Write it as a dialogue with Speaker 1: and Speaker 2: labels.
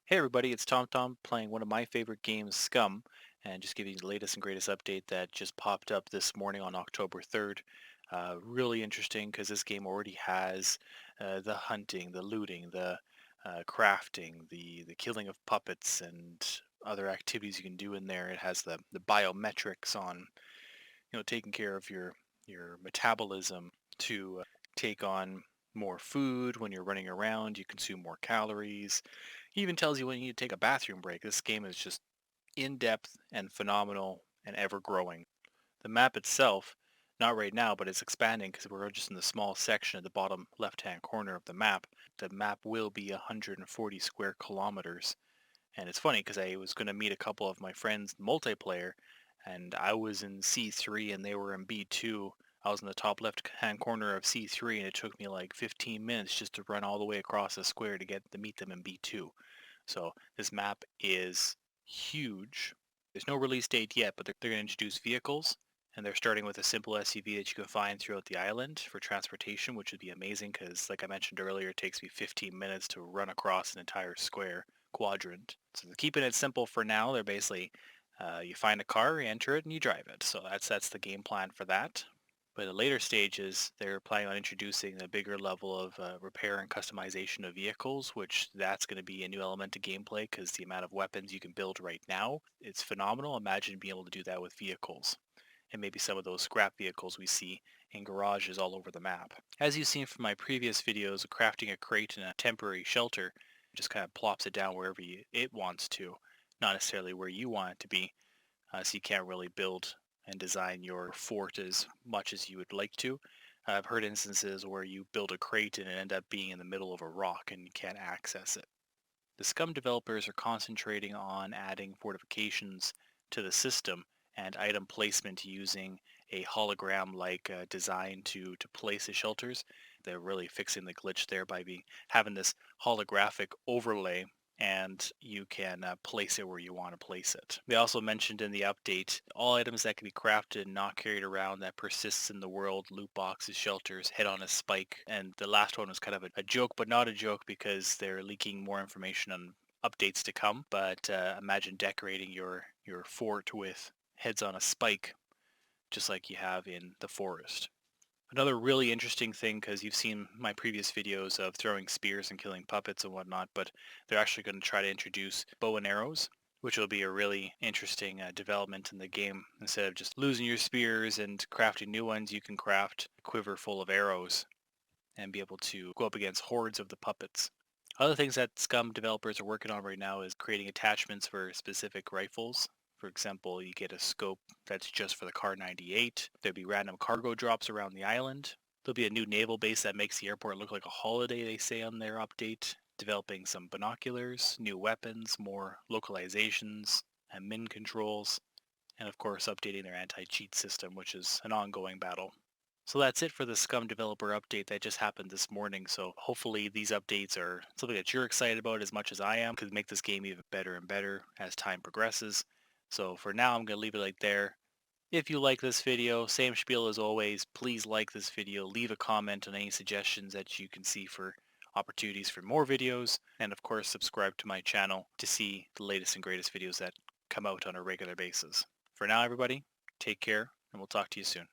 Speaker 1: Hey everybody, it's TomTom playing one of my favorite games, SCUM, and just giving you the latest and greatest update that just popped up this morning on October 3rd. Really interesting because this game already has the hunting, the looting, the crafting, the killing of puppets, and other activities you can do in there. It has the biometrics on, taking care of your metabolism to take on more food when you're running around. You consume more calories. He even tells you when you need to take a bathroom break. This game is just in-depth and phenomenal and ever growing. The map itself, not right now, but it's expanding because we're just in the small section at the bottom left-hand corner of the map. The map will be 140 square kilometers. And it's funny because I was going to meet a couple of my friends multiplayer, and I was in C3 and they were in B2. I was in the top left-hand corner of C3, and it took me like 15 minutes just to run all the way across the square to get to meet them in B2. So this map is huge. There's no release date yet, but they're going to introduce vehicles, and they're starting with a simple SUV that you can find throughout the island for transportation, which would be amazing because, like I mentioned earlier, it takes me 15 minutes to run across an entire square quadrant. So they're keeping it simple for now. They're basically you find a car, you enter it, and you drive it. So that's the game plan for that. But in the later stages, they're planning on introducing a bigger level of repair and customization of vehicles, which that's going to be a new element to gameplay because the amount of weapons you can build right now, it's phenomenal. Imagine being able to do that with vehicles and maybe some of those scrap vehicles we see in garages all over the map. As you've seen from my previous videos, crafting a crate in a temporary shelter just kind of plops it down wherever it wants to, not necessarily where you want it to be, so you can't really build and design your fort as much as you would like to. I've heard instances where you build a crate and it end up being in the middle of a rock and you can't access it. The Scum developers are concentrating on adding fortifications to the system and item placement using a hologram-like design to place the shelters. They're really fixing the glitch there by having this holographic overlay, and you can place it where you want to place it. They also mentioned in the update all items that can be crafted and not carried around that persists in the world, loot boxes, shelters, head on a spike. And the last one was kind of a joke, but not a joke because they're leaking more information on updates to come. But imagine decorating your fort with heads on a spike, just like you have in the forest. Another really interesting thing, because you've seen my previous videos of throwing spears and killing puppets and whatnot, but they're actually going to try to introduce bow and arrows, which will be a really interesting development in the game. Instead of just losing your spears and crafting new ones, you can craft a quiver full of arrows and be able to go up against hordes of the puppets. Other things that Scum developers are working on right now is creating attachments for specific rifles. For example, you get a scope that's just for the Car 98. There'll be random cargo drops around the island. There'll be a new naval base that makes the airport look like a holiday, they say on their update. Developing some binoculars, new weapons, more localizations, and min controls, and of course updating their anti-cheat system, which is an ongoing battle. So that's it for the Scum developer update that just happened this morning. So hopefully these updates are something that you're excited about as much as I am, could make this game even better and better as time progresses. So for now, I'm going to leave it right there. If you like this video, same spiel as always, please like this video, leave a comment on any suggestions that you can see for opportunities for more videos, and of course subscribe to my channel to see the latest and greatest videos that come out on a regular basis. For now, everybody, take care, and we'll talk to you soon.